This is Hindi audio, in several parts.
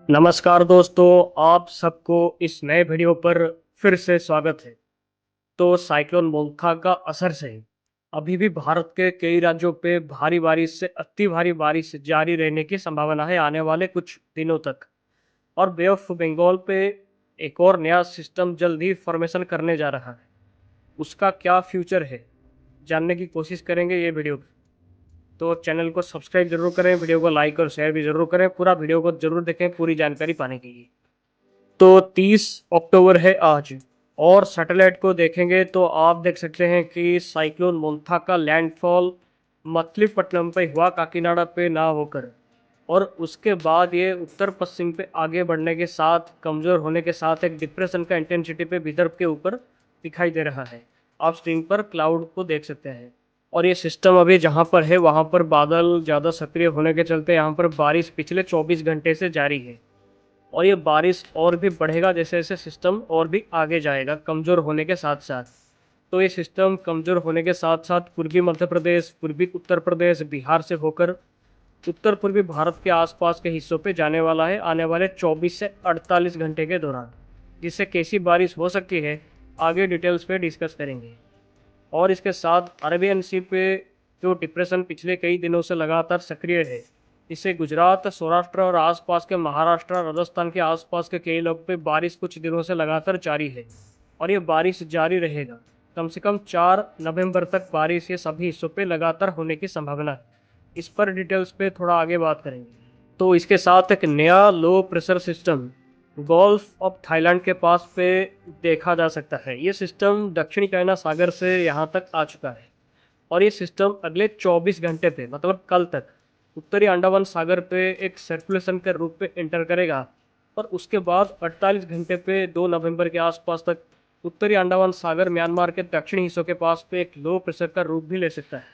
नमस्कार दोस्तों, आप सबको इस नए वीडियो पर फिर से स्वागत है। तो साइक्लोन मोंथा का असर से अभी भी भारत के कई राज्यों पे भारी बारिश से अति भारी बारिश जारी रहने की संभावना है आने वाले कुछ दिनों तक। और बे ऑफ बंगाल पे एक और नया सिस्टम जल्द ही फॉर्मेशन करने जा रहा है। उसका क्या फ्यूचर है, जानने की कोशिश करेंगे ये वीडियो में। तो चैनल को सब्सक्राइब जरूर करें, वीडियो को लाइक और शेयर भी जरूर करें, पूरा वीडियो को जरूर देखें पूरी जानकारी पाने के लिए। तो 30 अक्टूबर है आज, और सैटेलाइट को देखेंगे तो आप देख सकते हैं कि साइक्लोन मोंथा का लैंडफॉल मछलीपट्टनम पे हुआ, काकीनाडा पे ना होकर। और उसके बाद ये उत्तर पश्चिम पे आगे बढ़ने के साथ, कमज़ोर होने के साथ, एक डिप्रेशन का इंटेंसिटी पे विदर्भ के ऊपर दिखाई दे रहा है। आप स्क्रीन पर क्लाउड को देख सकते हैं। और ये सिस्टम अभी जहाँ पर है वहाँ पर बादल ज़्यादा सक्रिय होने के चलते यहाँ पर बारिश पिछले 24 घंटे से जारी है। और ये बारिश और भी बढ़ेगा जैसे जैसे सिस्टम और भी आगे जाएगा कमज़ोर होने के साथ साथ। तो ये सिस्टम कमज़ोर होने के साथ साथ पूर्वी मध्य प्रदेश, पूर्वी उत्तर प्रदेश, बिहार से होकर उत्तर पूर्वी भारत के आसपास के हिस्सों पे जाने वाला है आने वाले 24 से 48 घंटे के दौरान। जिससे कैसी बारिश हो सकती है आगे डिटेल्स पे डिस्कस करेंगे। और इसके साथ अरेबियन सी पे जो डिप्रेशन पिछले कई दिनों से लगातार सक्रिय है, इससे गुजरात, सौराष्ट्र और आसपास के महाराष्ट्र, राजस्थान के आसपास के कई लोग पे बारिश कुछ दिनों से लगातार जारी है। और ये बारिश जारी रहेगा कम से कम 4 नवंबर तक। बारिश ये सभी हिस्सों पे लगातार होने की संभावना है। इस पर डिटेल्स पे थोड़ा आगे बात करेंगे। तो इसके साथ एक नया low pressure system golf of Thailand के पास पे देखा जा सकता है। ये सिस्टम दक्षिणी चाइना सागर से यहाँ तक आ चुका है। और ये सिस्टम अगले 24 घंटे पे, मतलब कल तक, उत्तरी अंडमान सागर पे एक सर्कुलेशन के रूप में एंटर करेगा। और उसके बाद 48 घंटे पे 2 नवंबर के आसपास तक उत्तरी अंडमान सागर म्यांमार के दक्षिणी हिस्सों के पास पे एक लो प्रेशर का रूप भी ले सकता है।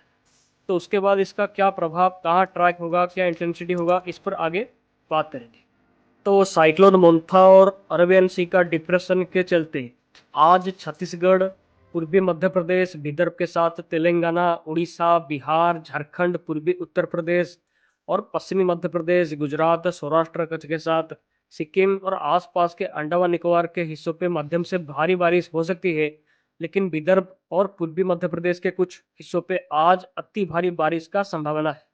तो उसके बाद इसका क्या प्रभाव, कहाँ ट्रैक होगा, क्या इंटेंसिटी होगा, इस पर आगे बात करेंगे। तो साइक्लोन मोंथा और अरेबियन सी का डिप्रेशन के चलते आज छत्तीसगढ़, पूर्वी मध्य प्रदेश, विदर्भ के साथ तेलंगाना, उड़ीसा, बिहार, झारखंड, पूर्वी उत्तर प्रदेश और पश्चिमी मध्य प्रदेश, गुजरात, सौराष्ट्र, कच्छ के साथ सिक्किम और आसपास के अंडमान निकोबार के हिस्सों पे मध्यम से भारी बारिश हो सकती है। लेकिन विदर्भ और पूर्वी मध्य प्रदेश के कुछ हिस्सों पे आज अति भारी बारिश का संभावना है।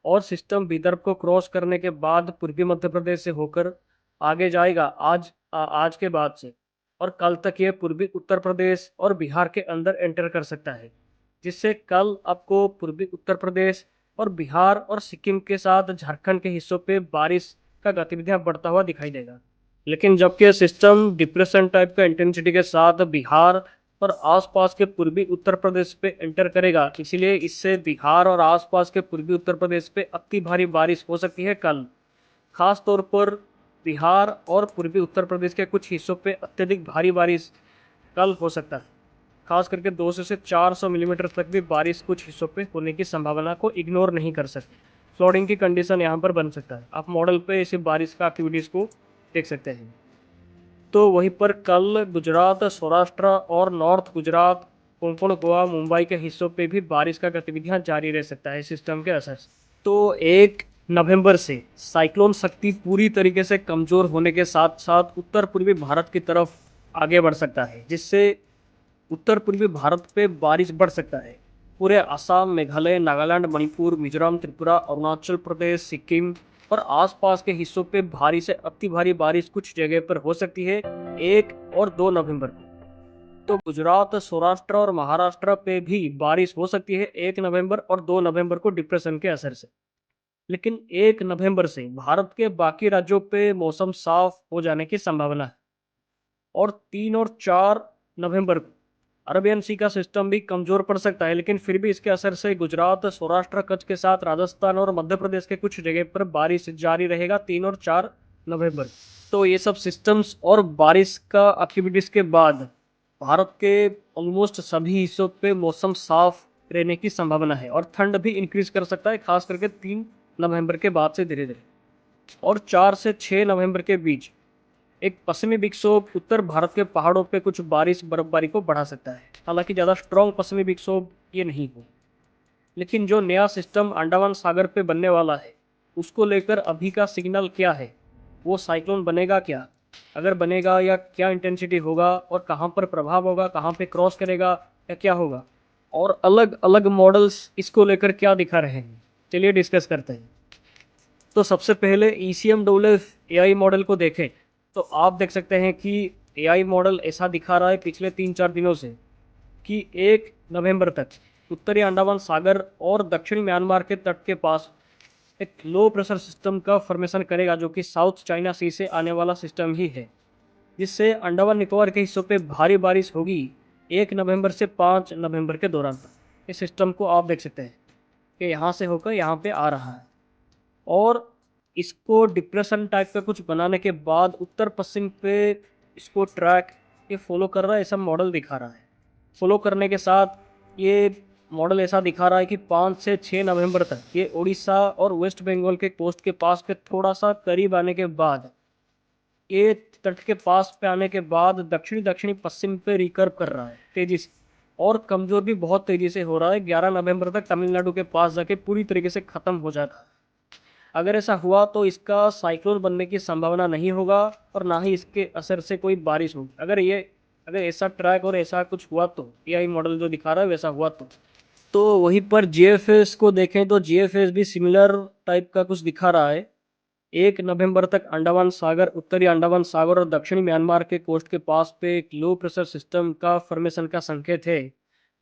और सिस्टम विदर्भ को क्रॉस करने के बाद पूर्वी मध्य प्रदेश से होकर आगे जाएगा आज के बाद से। और कल तक ये पूर्वी उत्तर प्रदेश और बिहार के अंदर एंटर कर सकता है। जिससे कल आपको पूर्वी उत्तर प्रदेश और बिहार और सिक्किम के साथ झारखंड के हिस्सों पे बारिश का गतिविधियां बढ़ता हुआ दिखाई देगा। लेकिन जबकि सिस्टम डिप्रेशन टाइप का इंटेंसिटी के साथ बिहार और आसपास के पूर्वी उत्तर प्रदेश पे एंटर करेगा, इसीलिए इससे बिहार और आसपास के पूर्वी उत्तर प्रदेश पे अति भारी बारिश हो सकती है कल। खास तौर पर बिहार और पूर्वी उत्तर प्रदेश के कुछ हिस्सों पे अत्यधिक भारी बारिश कल हो सकता है। खास करके 200 से 400 मिलीमीटर तक भी बारिश कुछ हिस्सों पे होने की संभावना को इग्नोर नहीं कर सकते। फ्लडिंग की कंडीशन यहाँ पर बन सकता है। आप मॉडल पे इसी बारिश का एक्टिविटीज़ को देख सकते हैं। तो वहीं पर कल गुजरात, सौराष्ट्र और नॉर्थ गुजरात, कोंकण, गोवा, मुंबई के हिस्सों पे भी बारिश का गतिविधियां जारी रह सकता है सिस्टम के असर से। तो 1 नवंबर से साइक्लोन शक्ति पूरी तरीके से कमजोर होने के साथ साथ उत्तर पूर्वी भारत की तरफ आगे बढ़ सकता है, जिससे उत्तर पूर्वी भारत पे बारिश बढ़ सकता है। पूरे असम, मेघालय, नागालैंड, मणिपुर, मिजोरम, त्रिपुरा, अरुणाचल प्रदेश, सिक्किम और आसपास के हिस्सों पे भारी से अति भारी बारिश कुछ जगह पर हो सकती है 1 और 2 नवंबर को। तो गुजरात, सौराष्ट्र और महाराष्ट्र पे भी बारिश हो सकती है 1 नवंबर और 2 नवंबर को डिप्रेशन के असर से। लेकिन 1 नवंबर से भारत के बाकी राज्यों पे मौसम साफ हो जाने की संभावना है। और 3 और 4 नवंबर को अरबियन सी का सिस्टम भी कमजोर पड़ सकता है, लेकिन फिर भी इसके असर से गुजरात, सौराष्ट्र, कच्छ के साथ राजस्थान और मध्य प्रदेश के कुछ जगह पर बारिश जारी रहेगा 3 और 4 नवंबर। तो ये सब सिस्टम्स और बारिश का एक्टिविटीज के बाद भारत के ऑलमोस्ट सभी हिस्सों पे मौसम साफ रहने की संभावना है। और ठंड भी इंक्रीज कर सकता है, खास करके 3 नवंबर के बाद से धीरे धीरे। और 4 से 6 नवंबर के बीच एक पश्चिमी विक्षोभ उत्तर भारत के पहाड़ों पे कुछ बारिश बर्फबारी को बढ़ा सकता है। हालांकि ज़्यादा स्ट्रॉन्ग पश्चिमी विक्षोभ ये नहीं हो। लेकिन जो नया सिस्टम अंडमान सागर पे बनने वाला है, उसको लेकर अभी का सिग्नल क्या है, वो साइक्लोन बनेगा क्या, अगर बनेगा या क्या इंटेंसिटी होगा और कहाँ पर प्रभाव होगा, कहाँ पे क्रॉस करेगा या क्या होगा, और अलग अलग मॉडल्स इसको लेकर क्या दिखा रहे हैं, चलिए डिस्कस करते हैं। तो सबसे पहले ECMWF AI मॉडल को देखें तो आप देख सकते हैं कि AI मॉडल ऐसा दिखा रहा है पिछले 3-4 दिनों से कि 1 नवंबर तक उत्तरी अंडमान सागर और दक्षिणी म्यांमार के तट के पास एक लो प्रेशर सिस्टम का फॉर्मेशन करेगा, जो कि साउथ चाइना सी से आने वाला सिस्टम ही है, जिससे अंडमान निकोबार के हिस्सों पे भारी बारिश होगी 1 नवंबर से 5 नवंबर के दौरान। इस सिस्टम को आप देख सकते हैं कि यहाँ से होकर यहाँ पे आ रहा है, और इसको डिप्रेशन टाइप का कुछ बनाने के बाद उत्तर पश्चिम पे इसको ट्रैक ये फॉलो कर रहा है, ऐसा मॉडल दिखा रहा है। फॉलो करने के साथ ये मॉडल ऐसा दिखा रहा है कि 5 से 6 नवंबर तक ये उड़ीसा और वेस्ट बंगाल के कोस्ट के पास के थोड़ा सा करीब आने के बाद, ये तट के पास पे आने के बाद दक्षिणी दक्षिणी पश्चिम पे रिकर्व कर रहा है तेजी से, और कमजोर भी बहुत तेजी से हो रहा है। 11 नवंबर तक तमिलनाडु के पास जाके पूरी तरीके से खत्म हो जाएगा। अगर ऐसा हुआ तो इसका साइक्लोन बनने की संभावना नहीं होगा और ना ही इसके असर से कोई बारिश होगी। अगर ऐसा ट्रैक और ऐसा कुछ हुआ तो AI मॉडल जो दिखा रहा है वैसा हुआ तो वहीं पर GFS को देखें तो GFS भी सिमिलर टाइप का कुछ दिखा रहा है। 1 नवंबर तक अंडमान सागर, उत्तरी अंडमान सागर और दक्षिणी म्यांमार के कोस्ट के पास पे एक लो प्रेशर सिस्टम का फॉर्मेशन का संकेत है,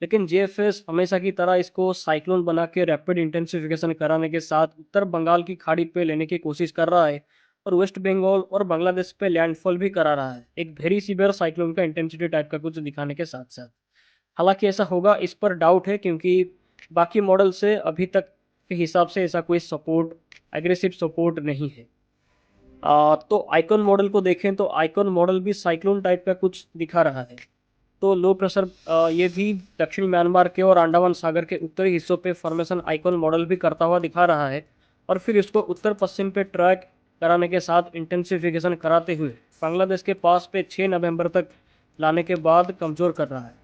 लेकिन GFS हमेशा की तरह इसको साइक्लोन बना के रैपिड इंटेंसिफिकेशन कराने के साथ उत्तर बंगाल की खाड़ी पे लेने की कोशिश कर रहा है और वेस्ट बंगाल और बांग्लादेश पे लैंडफॉल भी करा रहा है, एक वेरी सीवियर साइक्लोन का इंटेंसिटी टाइप का कुछ दिखाने के साथ साथ। हालांकि ऐसा होगा इस पर डाउट है, क्योंकि बाकी मॉडल से अभी तक के हिसाब से ऐसा कोई सपोर्ट, एग्रेसिव सपोर्ट नहीं है। तो आइकॉन मॉडल को देखें तो आइकॉन मॉडल भी साइक्लोन टाइप का कुछ दिखा रहा है। तो लो प्रेशर ये भी दक्षिणी म्यांमार के और अंडमान सागर के उत्तरी हिस्सों पे फॉर्मेशन आइकॉन मॉडल भी करता हुआ दिखा रहा है, और फिर इसको उत्तर पश्चिम पे ट्रैक कराने के साथ इंटेंसिफिकेशन कराते हुए बांग्लादेश के पास पे 6 नवंबर तक लाने के बाद कमज़ोर कर रहा है।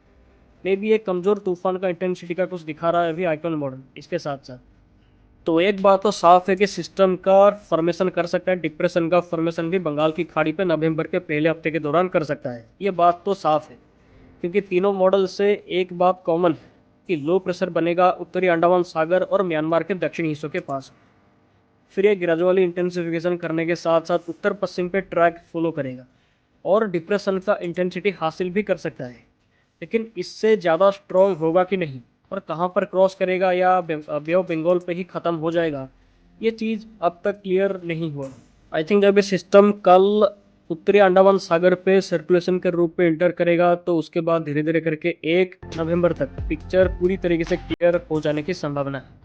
मे भी एक कमज़ोर तूफान का इंटेंसिटी का कुछ दिखा रहा है अभी आइकॉन मॉडल इसके साथ साथ। तो एक बात तो साफ है कि सिस्टम का फॉर्मेशन कर सकता है, डिप्रेशन का फॉर्मेशन भी बंगाल की खाड़ी पे नवंबर के पहले हफ्ते के दौरान कर सकता है, ये बात तो साफ है। क्योंकि तीनों मॉडल से एक बात कॉमन है कि लो प्रेशर बनेगा उत्तरी अंडमान सागर और म्यांमार के दक्षिणी हिस्सों के पास, फिर ये ग्रेजुअली इंटेंसिफिकेशन करने के साथ साथ उत्तर पश्चिम पे ट्रैक फॉलो करेगा और डिप्रेशन का इंटेंसिटी हासिल भी कर सकता है, लेकिन इससे ज़्यादा स्ट्रॉन्ग होगा कि नहीं और कहाँ पर क्रॉस करेगा या बे ऑफ बंगाल पे ही ख़त्म हो जाएगा, ये चीज़ अब तक क्लियर नहीं हुआ। आई थिंक जब ये सिस्टम कल उत्तरी अंडमान सागर पे सर्कुलेशन के रूप में इंटर करेगा तो उसके बाद धीरे धीरे करके 1 नवंबर तक पिक्चर पूरी तरीके से क्लियर हो जाने की संभावना है।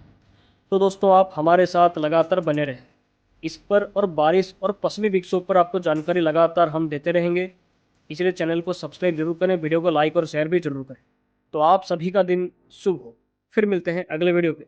तो दोस्तों आप हमारे साथ लगातार बने रहें इस पर, और बारिश और पश्चिमी विक्षोभ पर आपको जानकारी लगातार हम देते रहेंगे। इसलिए चैनल को सब्सक्राइब जरूर करें, वीडियो को लाइक और शेयर भी जरूर करें। तो आप सभी का दिन शुभ हो। फिर मिलते हैं अगले वीडियो पे।